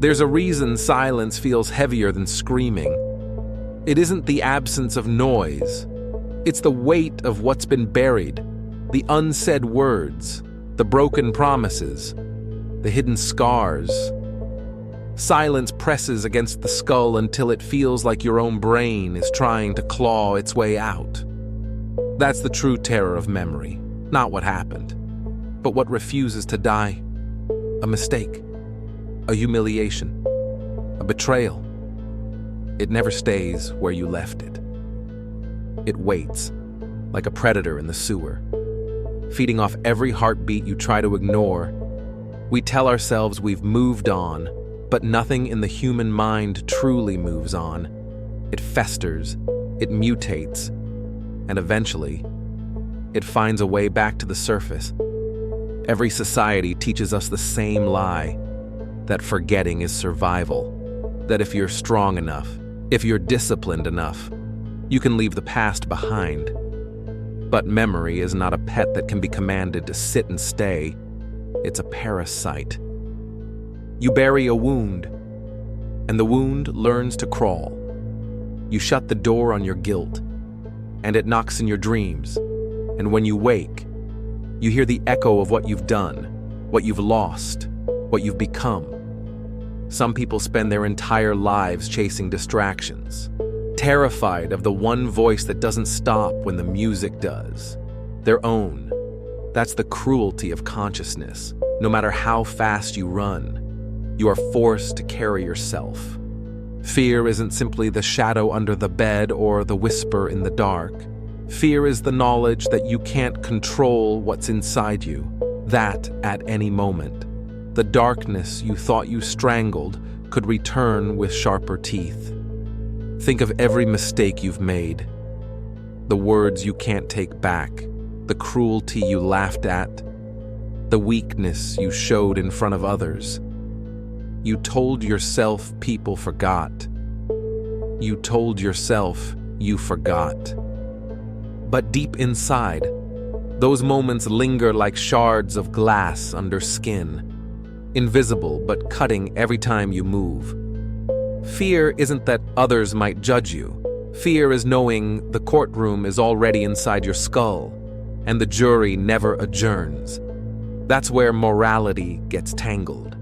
There's a reason silence feels heavier than screaming. It isn't the absence of noise. It's the weight of what's been buried, the unsaid words, the broken promises, the hidden scars. Silence presses against the skull until it feels like your own brain is trying to claw its way out. That's the true terror of memory, not what happened, but what refuses to die. A mistake, a humiliation, a betrayal. It never stays where you left it. It waits, like a predator in the sewer, feeding off every heartbeat you try to ignore. We tell ourselves we've moved on, but nothing in the human mind truly moves on. It festers, it mutates, and eventually, it finds a way back to the surface. Every society teaches us the same lie, that forgetting is survival, that if you're strong enough, if you're disciplined enough, you can leave the past behind. But memory is not a pet that can be commanded to sit and stay. It's a parasite. You bury a wound, and the wound learns to crawl. You shut the door on your guilt, and it knocks in your dreams. And when you wake, you hear the echo of what you've done, what you've lost, what you've become. Some people spend their entire lives chasing distractions, terrified of the one voice that doesn't stop when the music does. Their own. That's the cruelty of consciousness. No matter how fast you run, you are forced to carry yourself. Fear isn't simply the shadow under the bed or the whisper in the dark. Fear is the knowledge that you can't control what's inside you, that at any moment. The darkness you thought you strangled could return with sharper teeth. Think of every mistake you've made, the words you can't take back, the cruelty you laughed at, the weakness you showed in front of others. You told yourself people forgot. You told yourself you forgot. But deep inside, those moments linger like shards of glass under skin, invisible but cutting every time you move. Fear isn't that others might judge you. Fear is knowing the courtroom is already inside your skull, and the jury never adjourns. That's where morality gets tangled.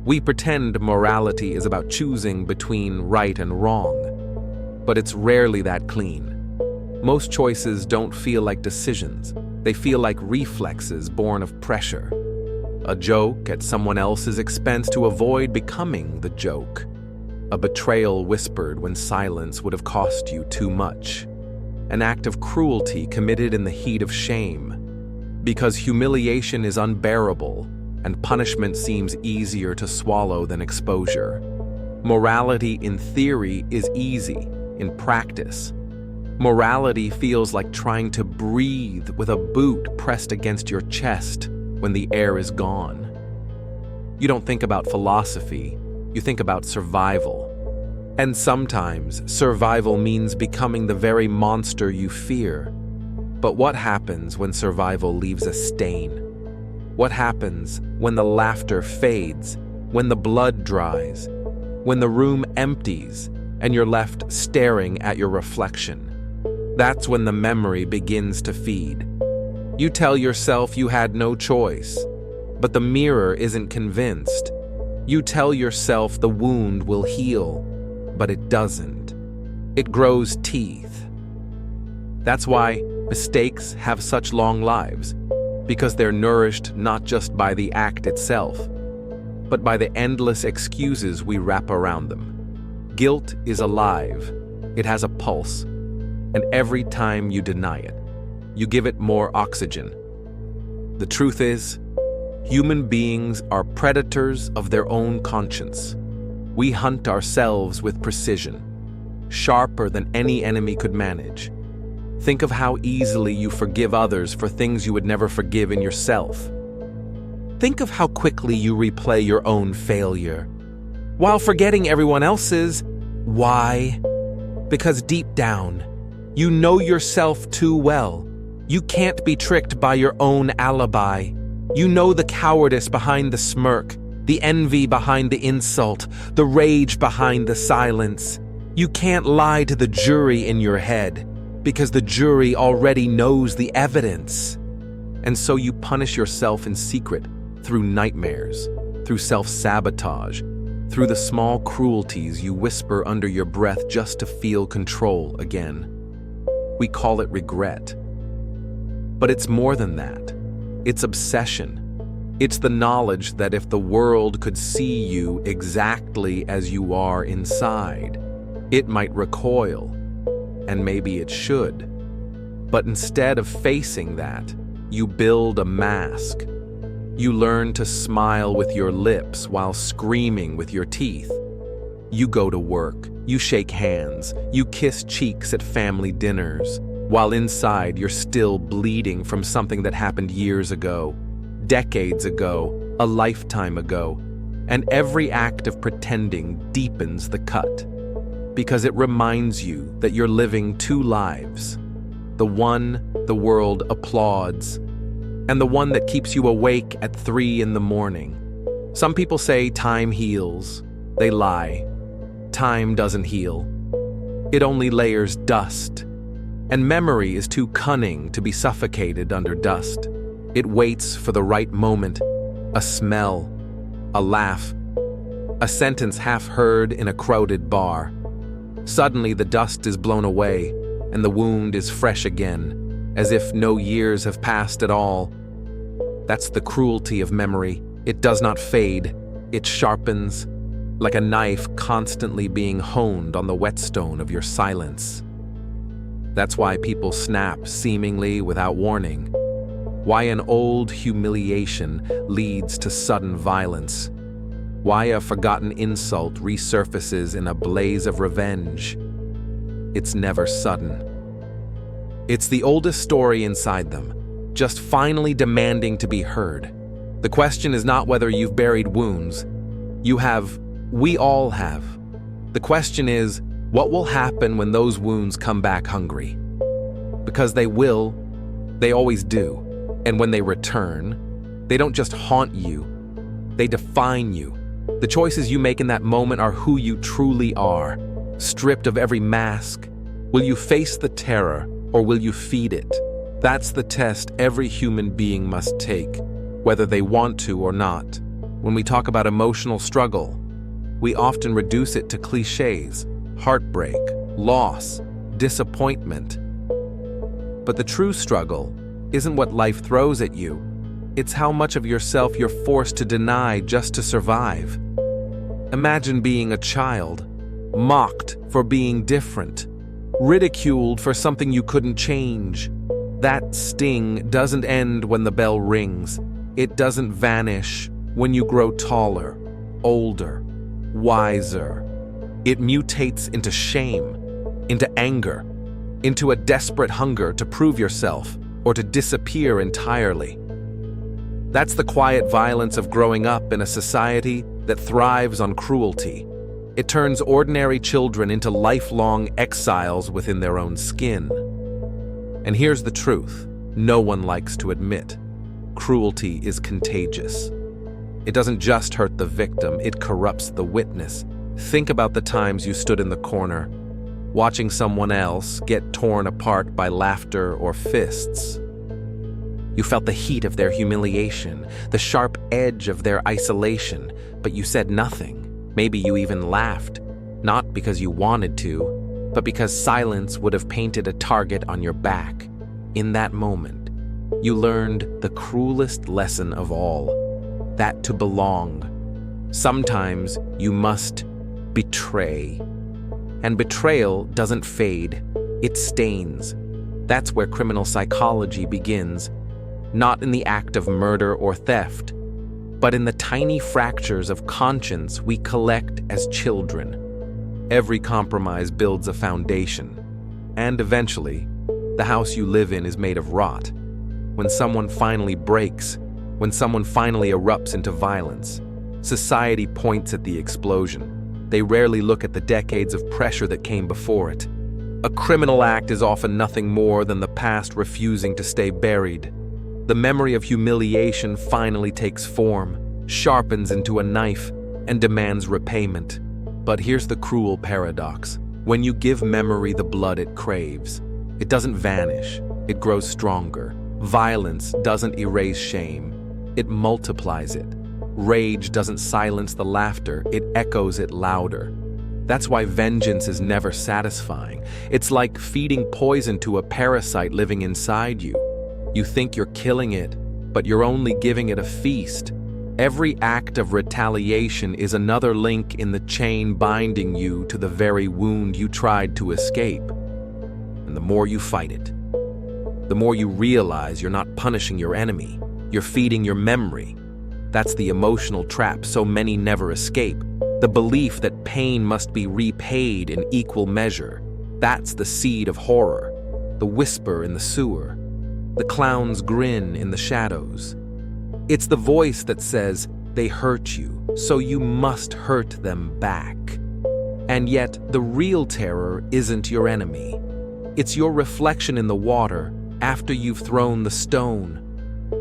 We pretend morality is about choosing between right and wrong, but it's rarely that clean. Most choices don't feel like decisions. They feel like reflexes born of pressure. A joke at someone else's expense to avoid becoming the joke. A betrayal whispered when silence would have cost you too much. An act of cruelty committed in the heat of shame. Because humiliation is unbearable, and punishment seems easier to swallow than exposure. Morality in theory is easy, in practice. Morality feels like trying to breathe with a boot pressed against your chest when the air is gone. You don't think about philosophy, you think about survival. And sometimes survival means becoming the very monster you fear. But what happens when survival leaves a stain? What happens when the laughter fades, when the blood dries, when the room empties and you're left staring at your reflection? That's when the memory begins to feed. You tell yourself you had no choice, but the mirror isn't convinced. You tell yourself the wound will heal, but it doesn't. It grows teeth. That's why mistakes have such long lives, because they're nourished not just by the act itself, but by the endless excuses we wrap around them. Guilt is alive. It has a pulse, and every time you deny it, you give it more oxygen. The truth is, human beings are predators of their own conscience. We hunt ourselves with precision, sharper than any enemy could manage. Think of how easily you forgive others for things you would never forgive in yourself. Think of how quickly you replay your own failure, while forgetting everyone else's. Why? Because deep down, you know yourself too well. You can't be tricked by your own alibi. You know the cowardice behind the smirk, the envy behind the insult, the rage behind the silence. You can't lie to the jury in your head, because the jury already knows the evidence. And so you punish yourself in secret through nightmares, through self-sabotage, through the small cruelties you whisper under your breath just to feel control again. We call it regret. But it's more than that. It's obsession. It's the knowledge that if the world could see you exactly as you are inside, it might recoil, and maybe it should. But instead of facing that, you build a mask. You learn to smile with your lips while screaming with your teeth. You go to work, you shake hands, you kiss cheeks at family dinners, while inside you're still bleeding from something that happened years ago, decades ago, a lifetime ago, and every act of pretending deepens the cut, because it reminds you that you're living two lives, the one the world applauds, and the one that keeps you awake at 3 a.m. Some people say time heals. They lie. Time doesn't heal. It only layers dust. And memory is too cunning to be suffocated under dust. It waits for the right moment, a smell, a laugh, a sentence half heard in a crowded bar. Suddenly the dust is blown away, and the wound is fresh again, as if no years have passed at all. That's the cruelty of memory. It does not fade. It sharpens, like a knife constantly being honed on the whetstone of your silence. That's why people snap seemingly without warning. Why an old humiliation leads to sudden violence. Why a forgotten insult resurfaces in a blaze of revenge. It's never sudden. It's the oldest story inside them, just finally demanding to be heard. The question is not whether you've buried wounds. You have. We all have. The question is, what will happen when those wounds come back hungry? Because they will. They always do. And when they return, they don't just haunt you. They define you. The choices you make in that moment are who you truly are. Stripped of every mask, will you face the terror or will you feed it? That's the test every human being must take, whether they want to or not. When we talk about emotional struggle, we often reduce it to cliches, heartbreak, loss, disappointment. But the true struggle isn't what life throws at you. It's how much of yourself you're forced to deny just to survive. Imagine being a child, mocked for being different, ridiculed for something you couldn't change. That sting doesn't end when the bell rings. It doesn't vanish when you grow taller, older, wiser. It mutates into shame, into anger, into a desperate hunger to prove yourself or to disappear entirely. That's the quiet violence of growing up in a society that thrives on cruelty. It turns ordinary children into lifelong exiles within their own skin. And here's the truth no one likes to admit. Cruelty is contagious. It doesn't just hurt the victim, it corrupts the witness. Think about the times you stood in the corner, watching someone else get torn apart by laughter or fists. You felt the heat of their humiliation, the sharp edge of their isolation, but you said nothing. Maybe you even laughed, not because you wanted to, but because silence would have painted a target on your back. In that moment, you learned the cruelest lesson of all, that to belong, sometimes you must betray. And betrayal doesn't fade, it stains. That's where criminal psychology begins, not in the act of murder or theft, but in the tiny fractures of conscience we collect as children. Every compromise builds a foundation, and eventually, the house you live in is made of rot. When someone finally breaks, when someone finally erupts into violence, society points at the explosion. They rarely look at the decades of pressure that came before it. A criminal act is often nothing more than the past refusing to stay buried. The memory of humiliation finally takes form, sharpens into a knife, and demands repayment. But here's the cruel paradox. When you give memory the blood it craves, it doesn't vanish, it grows stronger. Violence doesn't erase shame, it multiplies it. Rage doesn't silence the laughter, it echoes it louder. That's why vengeance is never satisfying. It's like feeding poison to a parasite living inside you. You think you're killing it, but you're only giving it a feast. Every act of retaliation is another link in the chain binding you to the very wound you tried to escape. And the more you fight it, the more you realize you're not punishing your enemy, you're feeding your memory. That's the emotional trap so many never escape. The belief that pain must be repaid in equal measure. That's the seed of horror, the whisper in the sewer, the clown's grin in the shadows. It's the voice that says, they hurt you, so you must hurt them back. And yet, the real terror isn't your enemy. It's your reflection in the water after you've thrown the stone.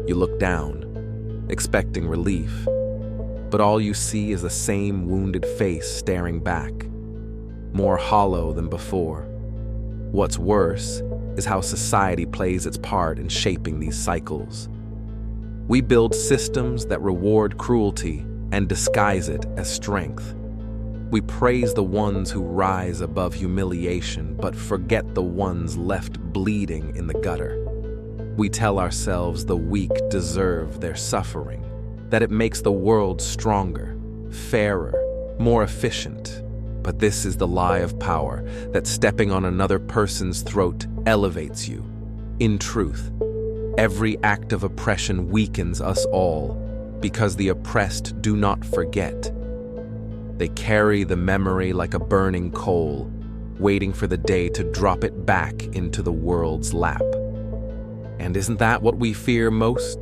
You look down, expecting relief, but all you see is the same wounded face staring back, more hollow than before. What's worse is how society plays its part in shaping these cycles. We build systems that reward cruelty and disguise it as strength. We praise the ones who rise above humiliation, but forget the ones left bleeding in the gutter. We tell ourselves the weak deserve their suffering, that it makes the world stronger, fairer, more efficient. But this is the lie of power, that stepping on another person's throat elevates you. In truth, every act of oppression weakens us all, because the oppressed do not forget. They carry the memory like a burning coal, waiting for the day to drop it back into the world's lap. And isn't that what we fear most?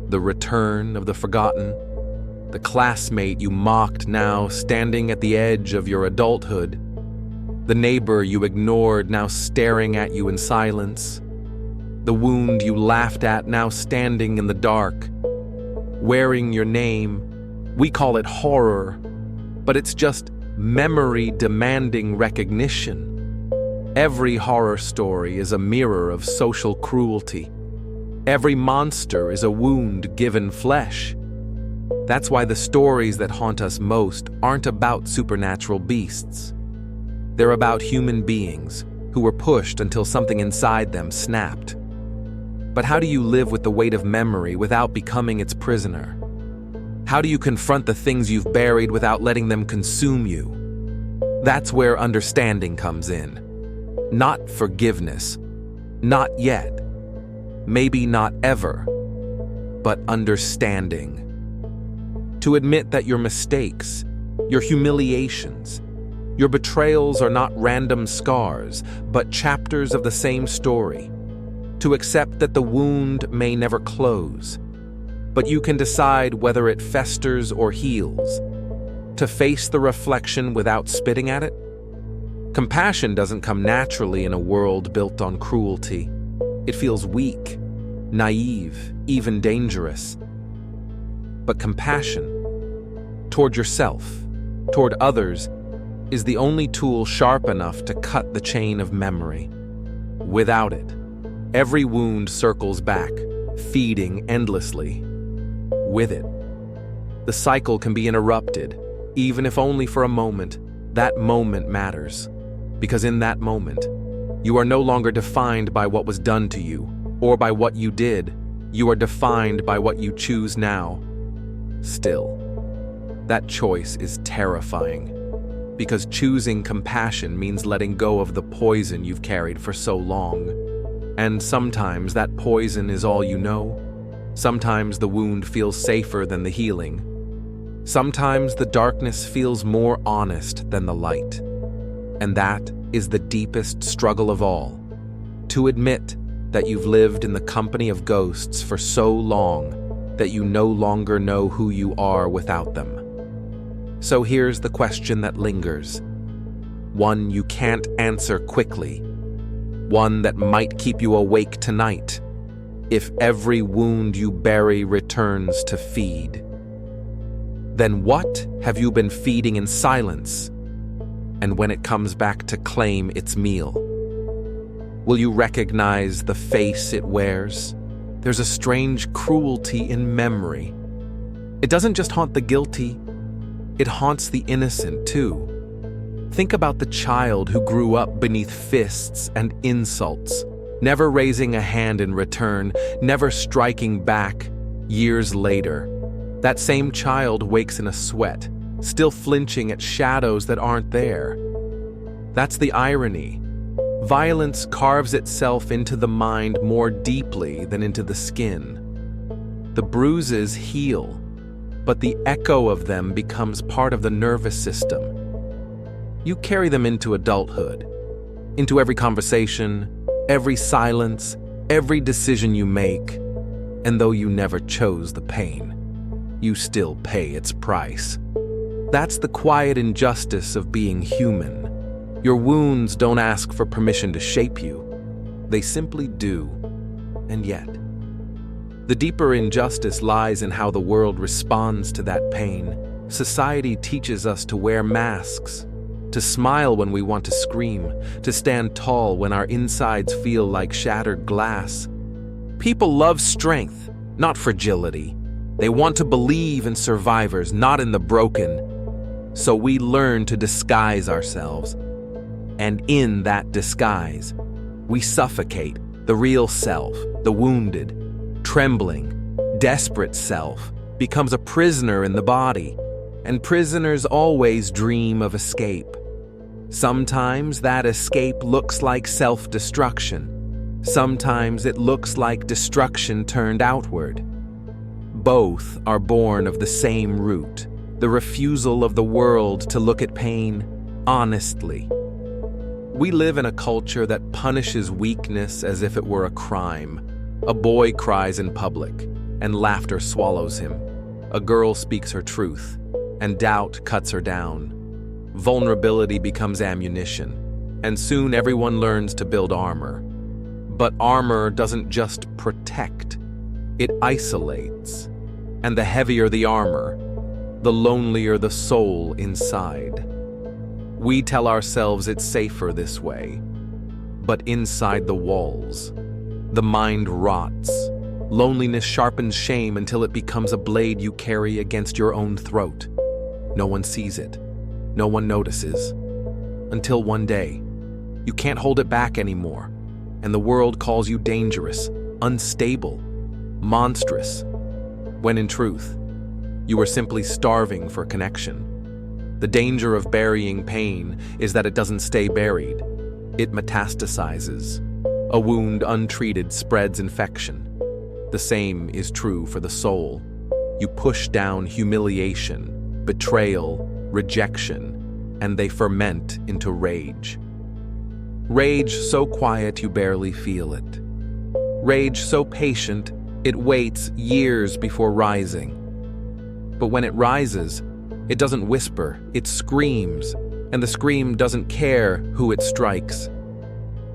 The return of the forgotten? The classmate you mocked now standing at the edge of your adulthood? The neighbor you ignored now staring at you in silence? The wound you laughed at now standing in the dark, wearing your name? We call it horror, but it's just memory demanding recognition. Every horror story is a mirror of social cruelty. Every monster is a wound given flesh. That's why the stories that haunt us most aren't about supernatural beasts. They're about human beings who were pushed until something inside them snapped. But how do you live with the weight of memory without becoming its prisoner? How do you confront the things you've buried without letting them consume you? That's where understanding comes in. Not forgiveness. Not yet. Maybe not ever. But understanding. To admit that your mistakes, your humiliations, your betrayals are not random scars, but chapters of the same story. To accept that the wound may never close, but you can decide whether it festers or heals. To face the reflection without spitting at it. Compassion doesn't come naturally in a world built on cruelty. It feels weak, naive, even dangerous. But compassion, toward yourself, toward others, is the only tool sharp enough to cut the chain of memory. Without it, every wound circles back, feeding endlessly. With it, the cycle can be interrupted, even if only for a moment. That moment matters, because in that moment, you are no longer defined by what was done to you, or by what you did. You are defined by what you choose now. Still, that choice is terrifying, because choosing compassion means letting go of the poison you've carried for so long. And sometimes that poison is all you know. Sometimes the wound feels safer than the healing. Sometimes the darkness feels more honest than the light. And that is the deepest struggle of all. To admit that you've lived in the company of ghosts for so long that you no longer know who you are without them. So here's the question that lingers. One you can't answer quickly. One that might keep you awake tonight. If every wound you bury returns to feed, then what have you been feeding in silence? And when it comes back to claim its meal, will you recognize the face it wears? There's a strange cruelty in memory. It doesn't just haunt the guilty, it haunts the innocent too. Think about the child who grew up beneath fists and insults, never raising a hand in return, never striking back. Years later, that same child wakes in a sweat, still flinching at shadows that aren't there. That's the irony. Violence carves itself into the mind more deeply than into the skin. The bruises heal, but the echo of them becomes part of the nervous system. You carry them into adulthood, into every conversation, every silence, every decision you make, and though you never chose the pain, you still pay its price. That's the quiet injustice of being human. Your wounds don't ask for permission to shape you. They simply do. And yet, the deeper injustice lies in how the world responds to that pain. Society teaches us to wear masks, to smile when we want to scream, to stand tall when our insides feel like shattered glass. People love strength, not fragility. They want to believe in survivors, not in the broken. So we learn to disguise ourselves. And in that disguise, we suffocate the real self, the wounded, trembling, desperate self becomes a prisoner in the body. And prisoners always dream of escape. Sometimes that escape looks like self-destruction. Sometimes it looks like destruction turned outward. Both are born of the same root, the refusal of the world to look at pain honestly. We live in a culture that punishes weakness as if it were a crime. A boy cries in public, and laughter swallows him. A girl speaks her truth, and doubt cuts her down. Vulnerability becomes ammunition, and soon everyone learns to build armor. But armor doesn't just protect, it isolates. And the heavier the armor, the lonelier the soul inside. We tell ourselves it's safer this way, but inside the walls, the mind rots. Loneliness sharpens shame until it becomes a blade you carry against your own throat. No one sees it. No one notices. Until one day, you can't hold it back anymore, and the world calls you dangerous, unstable, monstrous, when in truth, you are simply starving for connection. The danger of burying pain is that it doesn't stay buried. It metastasizes. A wound untreated spreads infection. The same is true for the soul. You push down humiliation, betrayal, rejection, and they ferment into rage. Rage so quiet you barely feel it. Rage so patient it waits years before rising. But when it rises, it doesn't whisper, it screams, and the scream doesn't care who it strikes.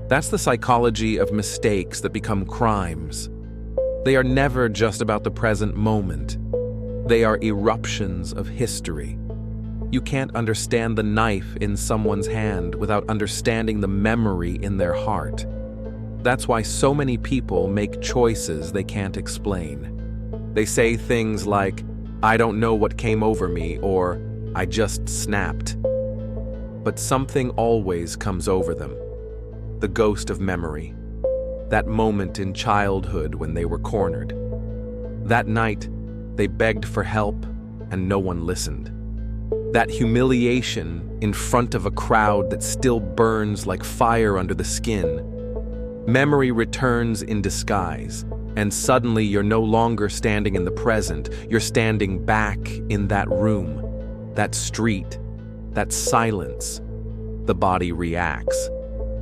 That's the psychology of mistakes that become crimes. They are never just about the present moment. They are eruptions of history. You can't understand the knife in someone's hand without understanding the memory in their heart. That's why so many people make choices they can't explain. They say things like, "I don't know what came over me," or "I just snapped." But something always comes over them. The ghost of memory. That moment in childhood when they were cornered. That night, they begged for help and no one listened. That humiliation in front of a crowd that still burns like fire under the skin. Memory returns in disguise, and suddenly you're no longer standing in the present, you're standing back in that room, that street, that silence. The body reacts,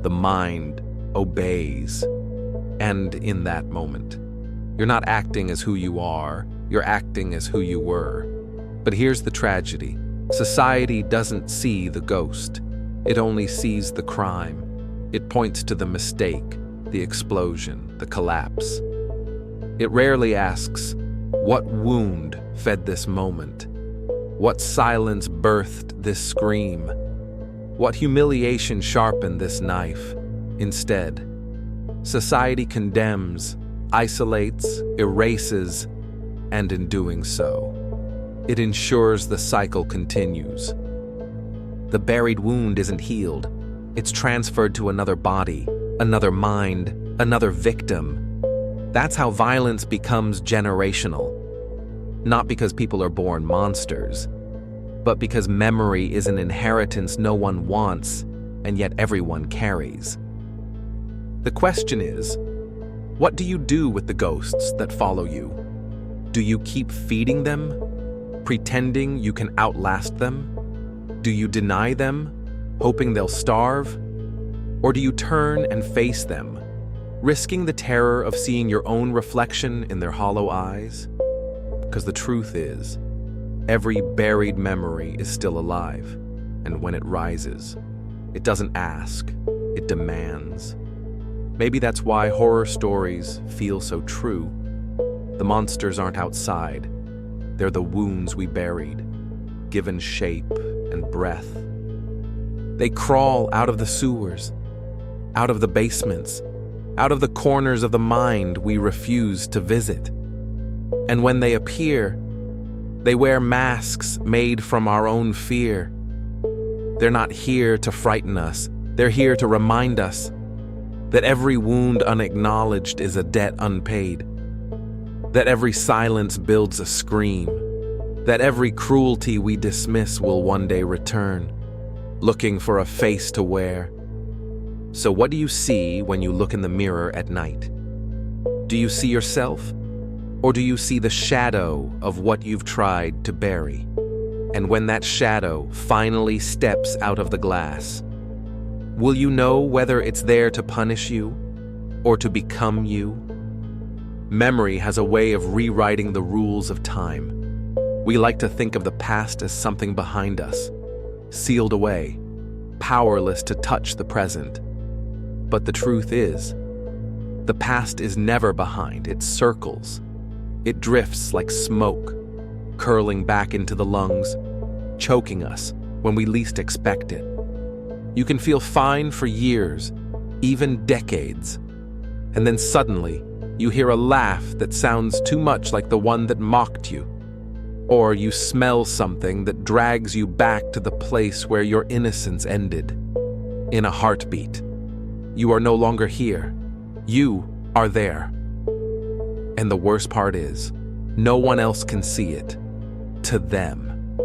the mind obeys. And in that moment, you're not acting as who you are, you're acting as who you were. But here's the tragedy. Society doesn't see the ghost. It only sees the crime. It points to the mistake, the explosion, the collapse. It rarely asks, what wound fed this moment? What silence birthed this scream? What humiliation sharpened this knife? Instead, society condemns, isolates, erases, and in doing so, it ensures the cycle continues. The buried wound isn't healed. It's transferred to another body, another mind, another victim. That's how violence becomes generational. Not because people are born monsters, but because memory is an inheritance no one wants, and yet everyone carries. The question is, what do you do with the ghosts that follow you? Do you keep feeding them, pretending you can outlast them? Do you deny them, hoping they'll starve? Or do you turn and face them, risking the terror of seeing your own reflection in their hollow eyes? Because the truth is, every buried memory is still alive, and when it rises, it doesn't ask, it demands. Maybe that's why horror stories feel so true. The monsters aren't outside. They're the wounds we buried, given shape and breath. They crawl out of the sewers, out of the basements, out of the corners of the mind we refuse to visit. And when they appear, they wear masks made from our own fear. They're not here to frighten us. They're here to remind us that every wound unacknowledged is a debt unpaid, that every silence builds a scream, that every cruelty we dismiss will one day return, looking for a face to wear. So what do you see when you look in the mirror at night? Do you see yourself? Or do you see the shadow of what you've tried to bury? And when that shadow finally steps out of the glass, will you know whether it's there to punish you or to become you? Memory has a way of rewriting the rules of time. We like to think of the past as something behind us, sealed away, powerless to touch the present. But the truth is, the past is never behind, it circles. It drifts like smoke, curling back into the lungs, choking us when we least expect it. You can feel fine for years, even decades, and then suddenly you hear a laugh that sounds too much like the one that mocked you, or you smell something that drags you back to the place where your innocence ended. In a heartbeat, you are no longer here. You are there. And the worst part is, no one else can see it. To them.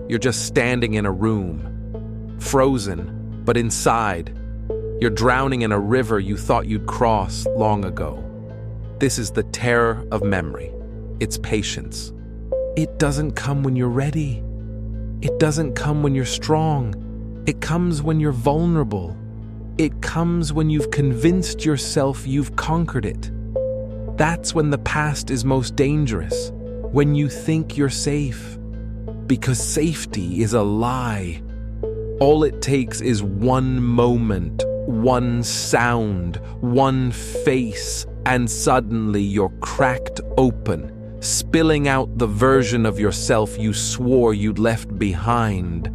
You're just standing in a room, frozen, but inside, you're drowning in a river you thought you'd cross long ago. This is the terror of memory. It's patience. It doesn't come when you're ready. It doesn't come when you're strong. It comes when you're vulnerable. It comes when you've convinced yourself you've conquered it. That's when the past is most dangerous, when you think you're safe. Because safety is a lie. All it takes is one moment, one sound, one face, and suddenly you're cracked open, spilling out the version of yourself you swore you'd left behind.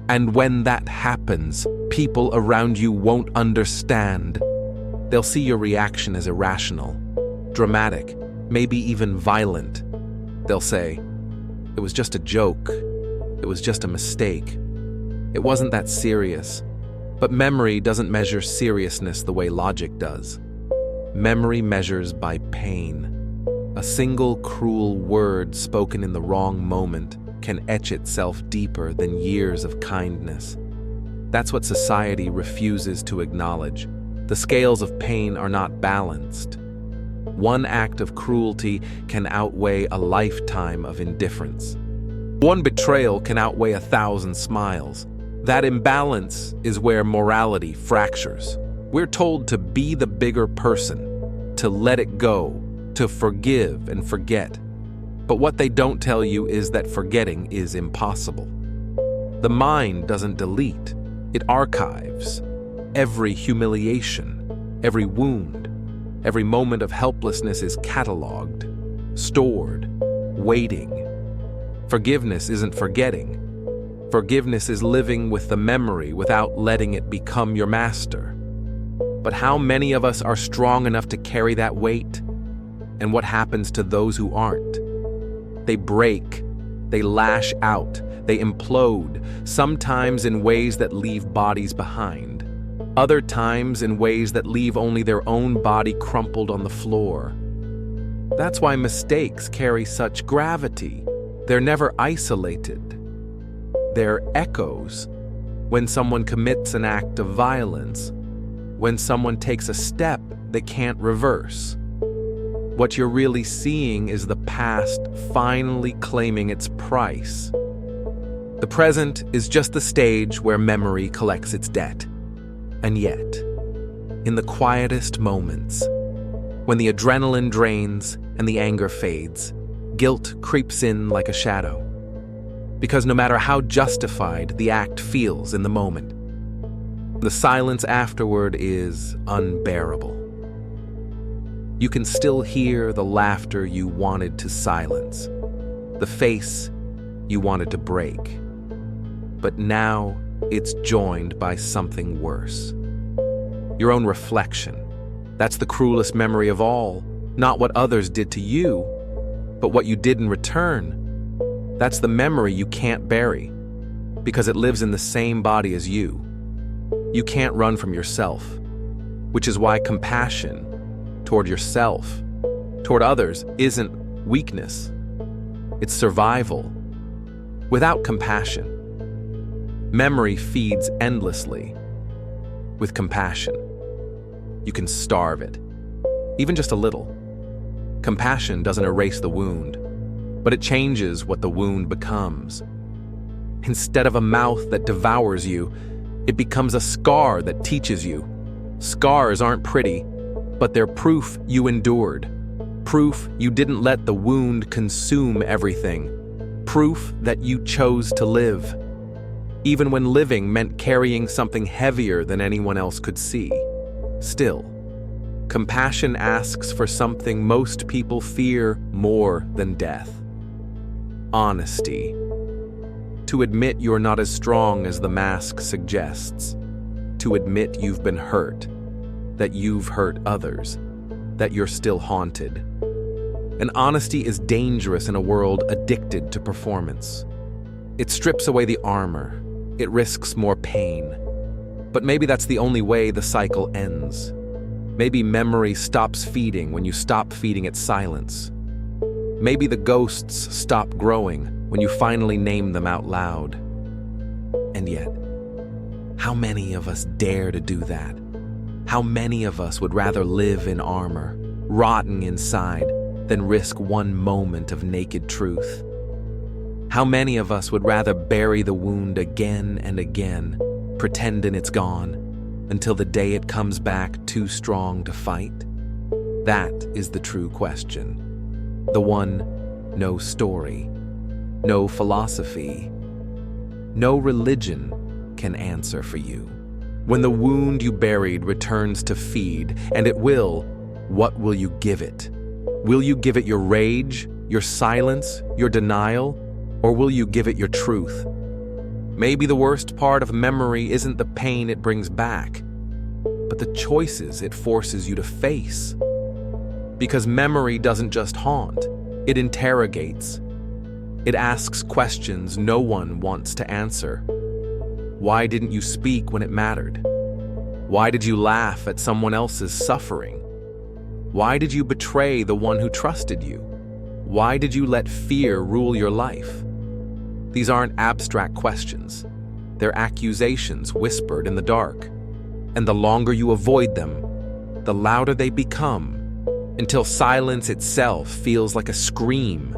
And when that happens, people around you won't understand. They'll see your reaction as irrational, dramatic, maybe even violent. They'll say, "It was just a joke. It was just a mistake. It wasn't that serious." But memory doesn't measure seriousness the way logic does. Memory measures by pain. A single cruel word spoken in the wrong moment can etch itself deeper than years of kindness. That's what society refuses to acknowledge. The scales of pain are not balanced. One act of cruelty can outweigh a lifetime of indifference. One betrayal can outweigh 1,000 smiles. That imbalance is where morality fractures. We're told to be the bigger person, to let it go, to forgive and forget. But what they don't tell you is that forgetting is impossible. The mind doesn't delete, it archives. Every humiliation, every wound, every moment of helplessness is cataloged, stored, waiting. Forgiveness isn't forgetting. Forgiveness is living with the memory without letting it become your master. But how many of us are strong enough to carry that weight? And what happens to those who aren't? They break, they lash out, they implode, sometimes in ways that leave bodies behind, other times in ways that leave only their own body crumpled on the floor. That's why mistakes carry such gravity. They're never isolated. They're echoes. When someone commits an act of violence, when someone takes a step they can't reverse. What you're really seeing is the past finally claiming its price. The present is just the stage where memory collects its debt. And yet, in the quietest moments, when the adrenaline drains and the anger fades, guilt creeps in like a shadow. Because no matter how justified the act feels in the moment, the silence afterward is unbearable. You can still hear the laughter you wanted to silence, the face you wanted to break. But now it's joined by something worse. Your own reflection. That's the cruelest memory of all, not what others did to you, but what you did in return. That's the memory you can't bury, because it lives in the same body as you. You can't run from yourself, which is why compassion toward yourself, toward others, isn't weakness. It's survival. Without compassion, memory feeds endlessly. With compassion, you can starve it, even just a little. Compassion doesn't erase the wound, but it changes what the wound becomes. Instead of a mouth that devours you, it becomes a scar that teaches you. Scars aren't pretty, but they're proof you endured. Proof you didn't let the wound consume everything. Proof that you chose to live, even when living meant carrying something heavier than anyone else could see. Still, compassion asks for something most people fear more than death: honesty. To admit you're not as strong as the mask suggests. To admit you've been hurt, that you've hurt others, that you're still haunted. And honesty is dangerous in a world addicted to performance. It strips away the armor. It risks more pain. But maybe that's the only way the cycle ends. Maybe memory stops feeding when you stop feeding it silence. Maybe the ghosts stop growing when you finally name them out loud. And yet, how many of us dare to do that? How many of us would rather live in armor, rotting inside, than risk one moment of naked truth? How many of us would rather bury the wound again and again, pretending it's gone, until the day it comes back too strong to fight? That is the true question. The one no story, no philosophy, no religion can answer for you. When the wound you buried returns to feed, and it will, what will you give it? Will you give it your rage, your silence, your denial, or will you give it your truth? Maybe the worst part of memory isn't the pain it brings back, but the choices it forces you to face. Because memory doesn't just haunt, it interrogates. It asks questions no one wants to answer. Why didn't you speak when it mattered? Why did you laugh at someone else's suffering? Why did you betray the one who trusted you? Why did you let fear rule your life? These aren't abstract questions. They're accusations whispered in the dark. And the longer you avoid them, the louder they become, until silence itself feels like a scream.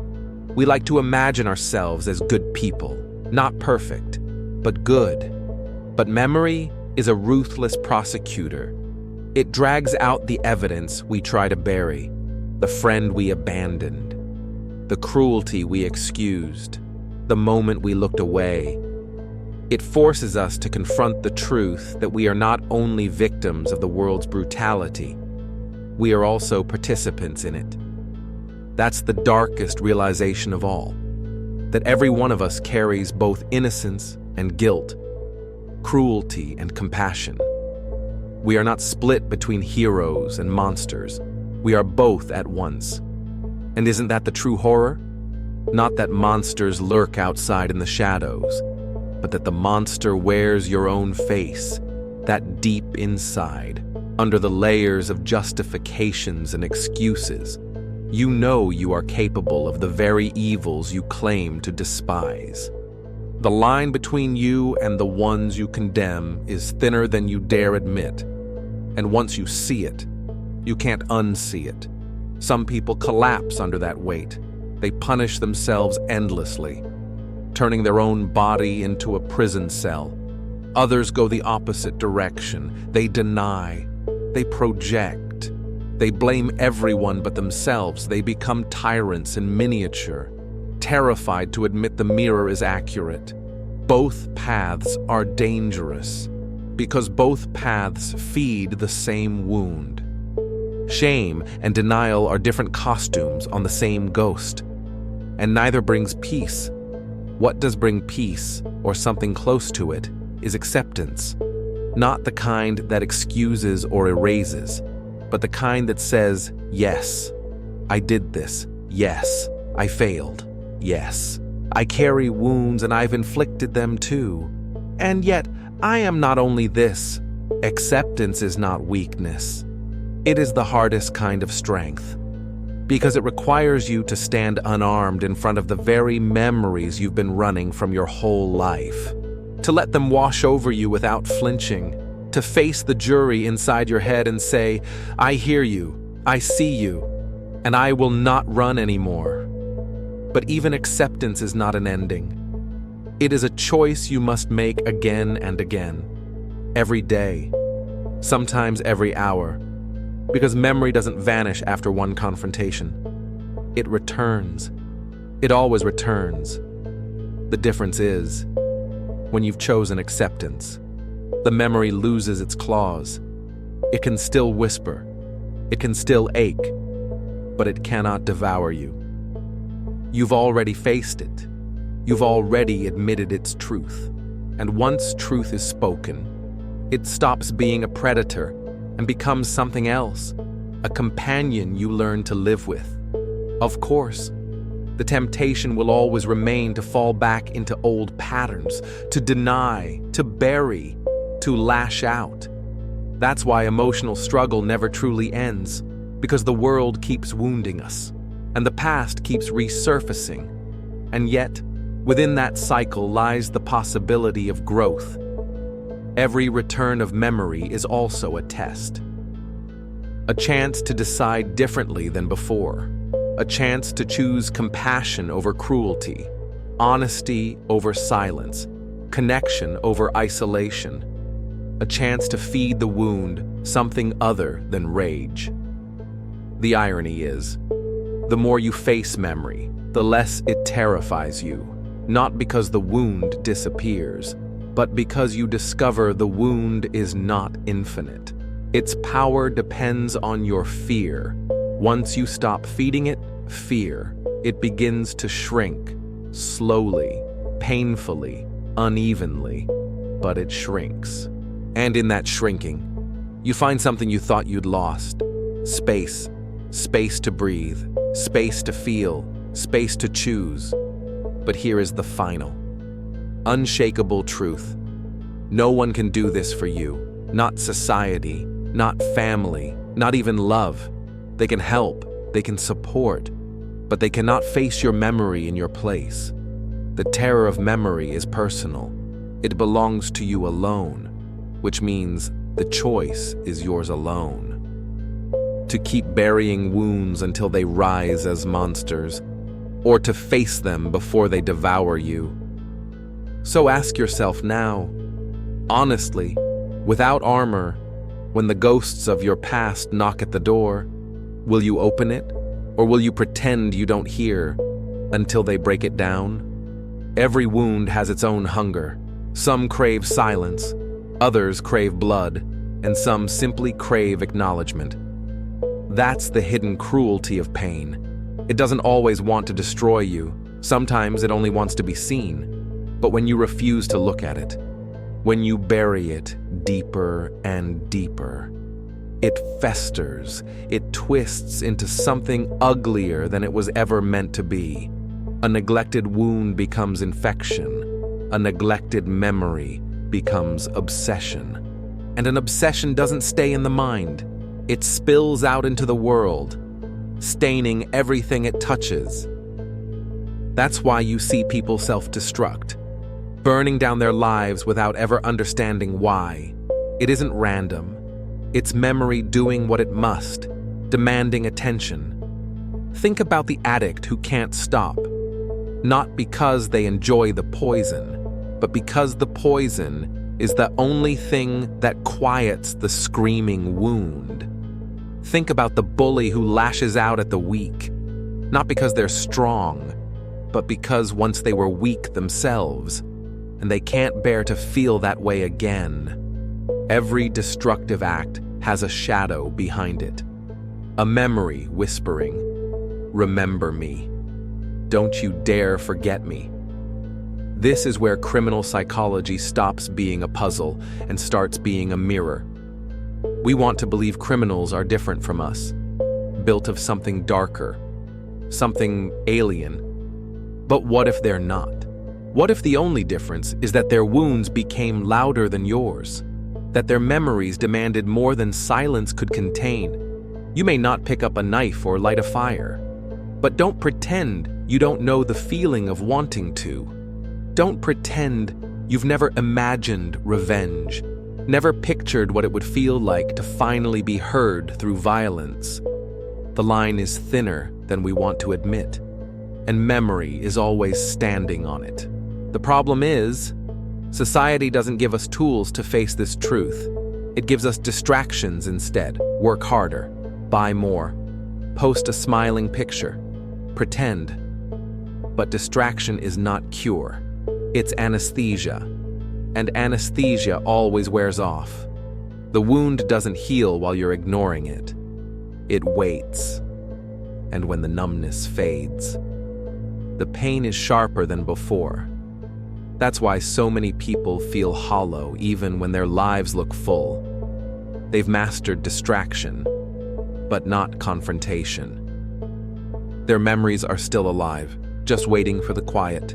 We like to imagine ourselves as good people, not perfect, but good. But memory is a ruthless prosecutor. It drags out the evidence we try to bury, the friend we abandoned, the cruelty we excused, the moment we looked away. It forces us to confront the truth that we are not only victims of the world's brutality, we are also participants in it. That's the darkest realization of all. that every one of us carries both innocence and guilt, cruelty and compassion. We are not split between heroes and monsters. We are both at once. And isn't that the true horror? Not that monsters lurk outside in the shadows, but that the monster wears your own face, that deep inside, under the layers of justifications and excuses. You know you are capable of the very evils you claim to despise. The line between you and the ones you condemn is thinner than you dare admit. And once you see it, you can't unsee it. Some people collapse under that weight. They punish themselves endlessly, turning their own body into a prison cell. Others go the opposite direction. They deny. They project. They blame everyone but themselves. They become tyrants in miniature, terrified to admit the mirror is accurate. Both paths are dangerous because both paths feed the same wound. Shame and denial are different costumes on the same ghost, and neither brings peace. What does bring peace, or something close to it, is acceptance. Not the kind that excuses or erases, but the kind that says, yes, I did this. Yes, I failed. Yes, I carry wounds and I've inflicted them too. And yet, I am not only this. Acceptance is not weakness. It is the hardest kind of strength, because it requires you to stand unarmed in front of the very memories you've been running from your whole life, to let them wash over you without flinching, to face the jury inside your head and say, I hear you, I see you, and I will not run anymore. But even acceptance is not an ending. It is a choice you must make again and again, every day, sometimes every hour, because memory doesn't vanish after one confrontation. It returns. It always returns. The difference is, when you've chosen acceptance, the memory loses its claws. It can still whisper. It can still ache, but it cannot devour you. You've already faced it. You've already admitted its truth. And once truth is spoken, it stops being a predator and becomes something else, a companion you learn to live with. Of course, the temptation will always remain to fall back into old patterns, to deny, to bury, to lash out. That's why emotional struggle never truly ends, because the world keeps wounding us, and the past keeps resurfacing. And yet, within that cycle lies the possibility of growth. Every return of memory is also a test. A chance to decide differently than before. A chance to choose compassion over cruelty, honesty over silence, connection over isolation. A chance to feed the wound something other than rage. The irony is, the more you face memory, the less it terrifies you, not because the wound disappears, but because you discover the wound is not infinite. Its power depends on your fear. Once you stop feeding it fear, it begins to shrink, slowly, painfully, unevenly, but it shrinks. And in that shrinking, you find something you thought you'd lost. Space. Space to breathe, space to feel, space to choose. But here is the final, unshakable truth. No one can do this for you. Not society, not family, not even love. They can help, they can support, but they cannot face your memory in your place. The terror of memory is personal. It belongs to you alone, which means the choice is yours alone. To keep burying wounds until they rise as monsters, or to face them before they devour you. So ask yourself now, honestly, without armor, when the ghosts of your past knock at the door, will you open it, or will you pretend you don't hear until they break it down? Every wound has its own hunger. Some crave silence, others crave blood, and some simply crave acknowledgement. That's the hidden cruelty of pain. It doesn't always want to destroy you. Sometimes it only wants to be seen, but when you refuse to look at it, when you bury it deeper and deeper, it festers, it twists into something uglier than it was ever meant to be. A neglected wound becomes infection. A neglected memory becomes obsession. And an obsession doesn't stay in the mind. It spills out into the world, staining everything it touches. That's why you see people self-destruct, burning down their lives without ever understanding why. It isn't random. It's memory doing what it must, demanding attention. Think about the addict who can't stop, not because they enjoy the poison, but because the poison is the only thing that quiets the screaming wound. Think about the bully who lashes out at the weak, not because they're strong, but because once they were weak themselves, and they can't bear to feel that way again. Every destructive act has a shadow behind it, a memory whispering, "Remember me. Don't you dare forget me." This is where criminal psychology stops being a puzzle and starts being a mirror. We want to believe criminals are different from us, built of something darker, something alien. But what if they're not? What if the only difference is that their wounds became louder than yours? That their memories demanded more than silence could contain? You may not pick up a knife or light a fire, but don't pretend you don't know the feeling of wanting to. Don't pretend you've never imagined revenge, never pictured what it would feel like to finally be heard through violence. The line is thinner than we want to admit, and memory is always standing on it. The problem is, society doesn't give us tools to face this truth. It gives us distractions instead. Work harder, buy more, post a smiling picture, pretend. But distraction is not cure. It's anesthesia. And anesthesia always wears off. The wound doesn't heal while you're ignoring it. It waits. And when the numbness fades, the pain is sharper than before. That's why so many people feel hollow even when their lives look full. They've mastered distraction, but not confrontation. Their memories are still alive, just waiting for the quiet.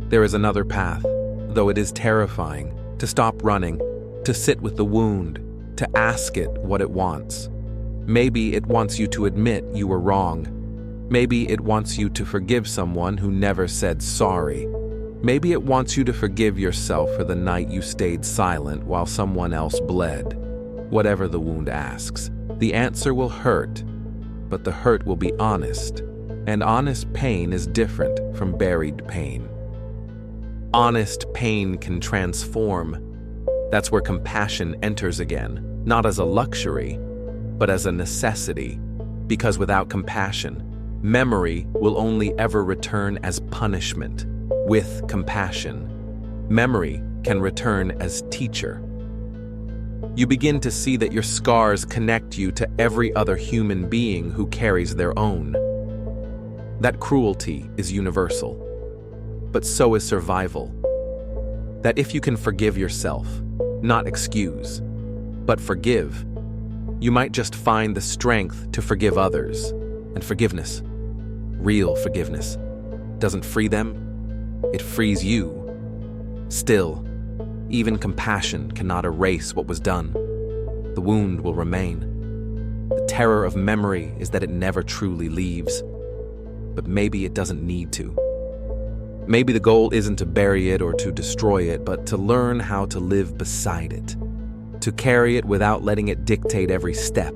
There is another path, though it is terrifying, to stop running, to sit with the wound, to ask it what it wants. Maybe it wants you to admit you were wrong. Maybe it wants you to forgive someone who never said sorry. Maybe it wants you to forgive yourself for the night you stayed silent while someone else bled. Whatever the wound asks, the answer will hurt, but the hurt will be honest. And honest pain is different from buried pain. Honest pain can transform. That's where compassion enters again, not as a luxury, but as a necessity. Because without compassion, memory will only ever return as punishment. With compassion, memory can return as teacher. You begin to see that your scars connect you to every other human being who carries their own. That cruelty is universal, but so is survival. That if you can forgive yourself, not excuse, but forgive, you might just find the strength to forgive others. And forgiveness, real forgiveness, doesn't free them, it frees you. Still, even compassion cannot erase what was done. The wound will remain. The terror of memory is that it never truly leaves. But maybe it doesn't need to. Maybe the goal isn't to bury it or to destroy it, but to learn how to live beside it. To carry it without letting it dictate every step.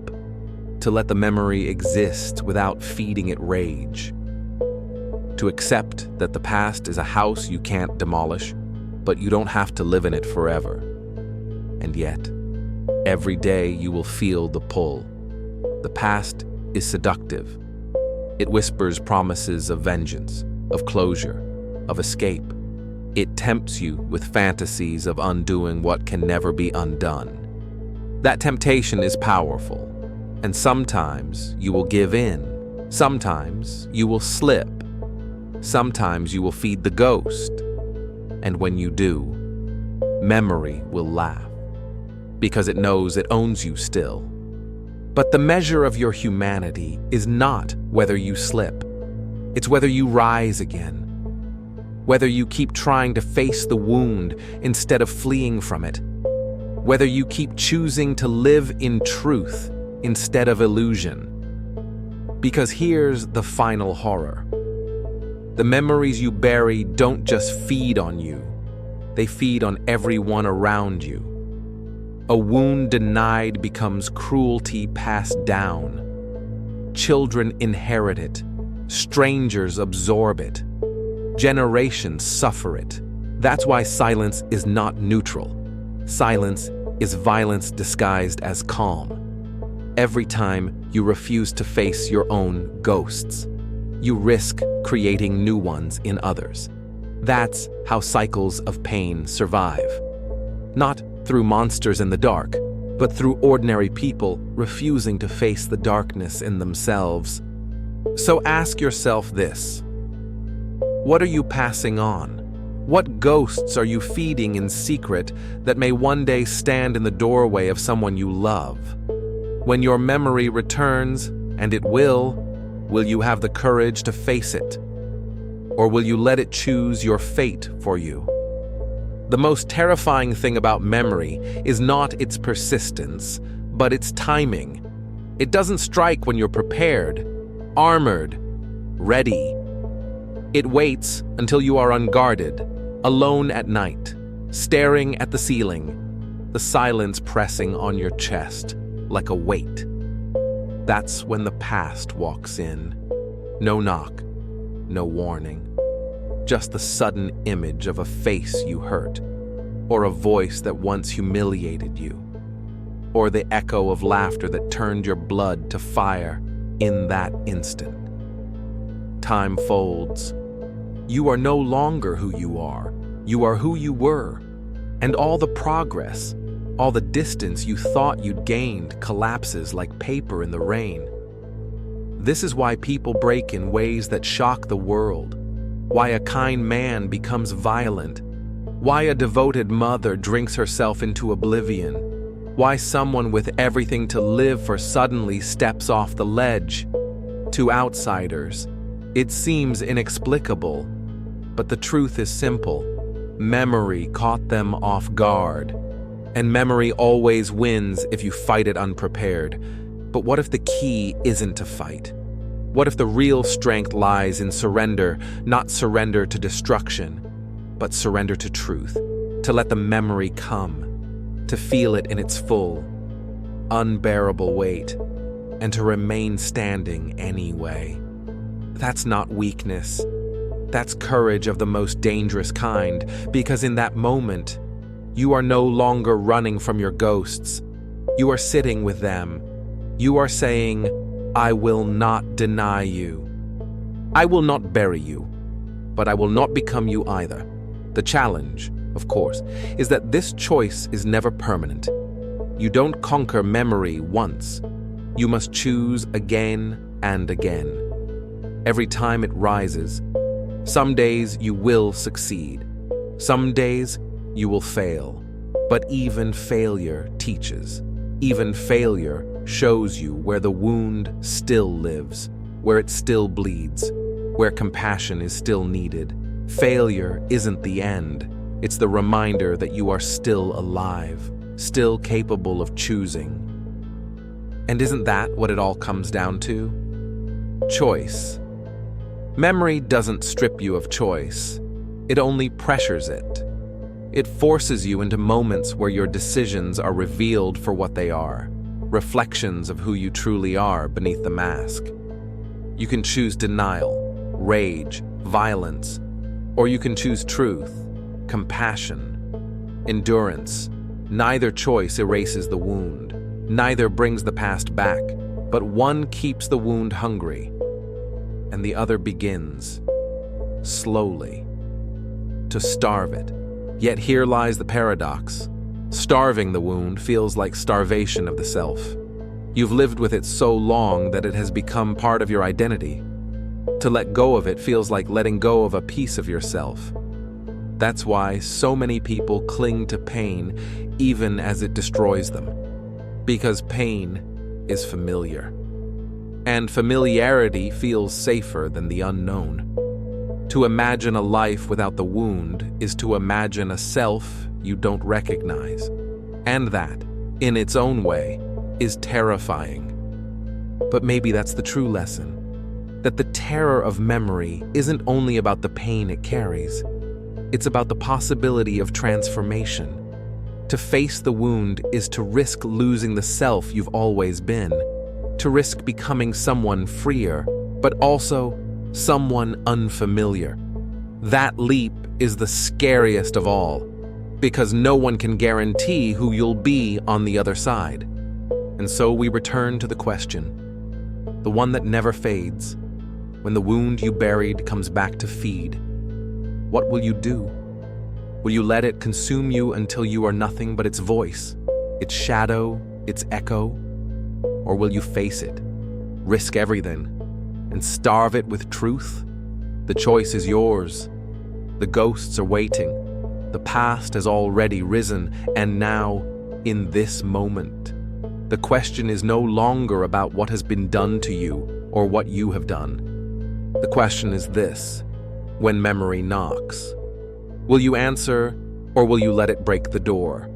To let the memory exist without feeding it rage. To accept that the past is a house you can't demolish, but you don't have to live in it forever. And yet, every day you will feel the pull. The past is seductive. It whispers promises of vengeance, of closure, of escape. It tempts you with fantasies of undoing what can never be undone. That temptation is powerful, and sometimes you will give in. Sometimes you will slip. Sometimes you will feed the ghost, and when you do, memory will laugh, because it knows it owns you still. But the measure of your humanity is not whether you slip. It's whether you rise again. Whether you keep trying to face the wound instead of fleeing from it. Whether you keep choosing to live in truth instead of illusion. Because here's the final horror. The memories you bury don't just feed on you. They feed on everyone around you. A wound denied becomes cruelty passed down. Children inherit it. Strangers absorb it. Generations suffer it. That's why silence is not neutral. Silence is violence disguised as calm. Every time you refuse to face your own ghosts, you risk creating new ones in others. That's how cycles of pain survive. Not through monsters in the dark, but through ordinary people refusing to face the darkness in themselves. So ask yourself this. What are you passing on? What ghosts are you feeding in secret that may one day stand in the doorway of someone you love? When your memory returns, and it will you have the courage to face it? Or will you let it choose your fate for you? The most terrifying thing about memory is not its persistence, but its timing. It doesn't strike when you're prepared, armored, ready. It waits until you are unguarded, alone at night, staring at the ceiling, the silence pressing on your chest like a weight. That's when the past walks in. No knock, no warning. Just the sudden image of a face you hurt, or a voice that once humiliated you, or the echo of laughter that turned your blood to fire in that instant. Time folds. You are no longer who you are. You are who you were. And all the progress, all the distance you thought you'd gained collapses like paper in the rain. This is why people break in ways that shock the world. Why a kind man becomes violent. Why a devoted mother drinks herself into oblivion. Why someone with everything to live for suddenly steps off the ledge. To outsiders, it seems inexplicable, but the truth is simple. Memory caught them off guard. And memory always wins if you fight it unprepared. But what if the key isn't to fight? What if the real strength lies in surrender, not surrender to destruction, but surrender to truth, to let the memory come, to feel it in its full, unbearable weight, and to remain standing anyway? That's not weakness. That's courage of the most dangerous kind, because in that moment, you are no longer running from your ghosts. You are sitting with them. You are saying, I will not deny you. I will not bury you, but I will not become you either. The challenge, of course, is that this choice is never permanent. You don't conquer memory once. You must choose again and again. Every time it rises, some days you will succeed. Some days you will fail. But even failure teaches. Even failure shows you where the wound still lives, where it still bleeds, where compassion is still needed. Failure isn't the end. It's the reminder that you are still alive, still capable of choosing. And isn't that what it all comes down to? Choice. Memory doesn't strip you of choice. It only pressures it. It forces you into moments where your decisions are revealed for what they are, reflections of who you truly are beneath the mask. You can choose denial, rage, violence, or you can choose truth, compassion, endurance. Neither choice erases the wound. Neither brings the past back, but one keeps the wound hungry, and the other begins, slowly, to starve it. Yet here lies the paradox. Starving the wound feels like starvation of the self. You've lived with it so long that it has become part of your identity. To let go of it feels like letting go of a piece of yourself. That's why so many people cling to pain even as it destroys them. Because pain is familiar. And familiarity feels safer than the unknown. To imagine a life without the wound is to imagine a self you don't recognize. And that, in its own way, is terrifying. But maybe that's the true lesson. That the terror of memory isn't only about the pain it carries. It's about the possibility of transformation. To face the wound is to risk losing the self you've always been. To risk becoming someone freer, but also someone unfamiliar. That leap is the scariest of all, because no one can guarantee who you'll be on the other side. And so we return to the question, the one that never fades, when the wound you buried comes back to feed. What will you do? Will you let it consume you until you are nothing but its voice, its shadow, its echo? Or will you face it, risk everything, and starve it with truth? The choice is yours. The ghosts are waiting. The past has already risen, and now, in this moment, the question is no longer about what has been done to you or what you have done. The question is this: when memory knocks, will you answer or will you let it break the door?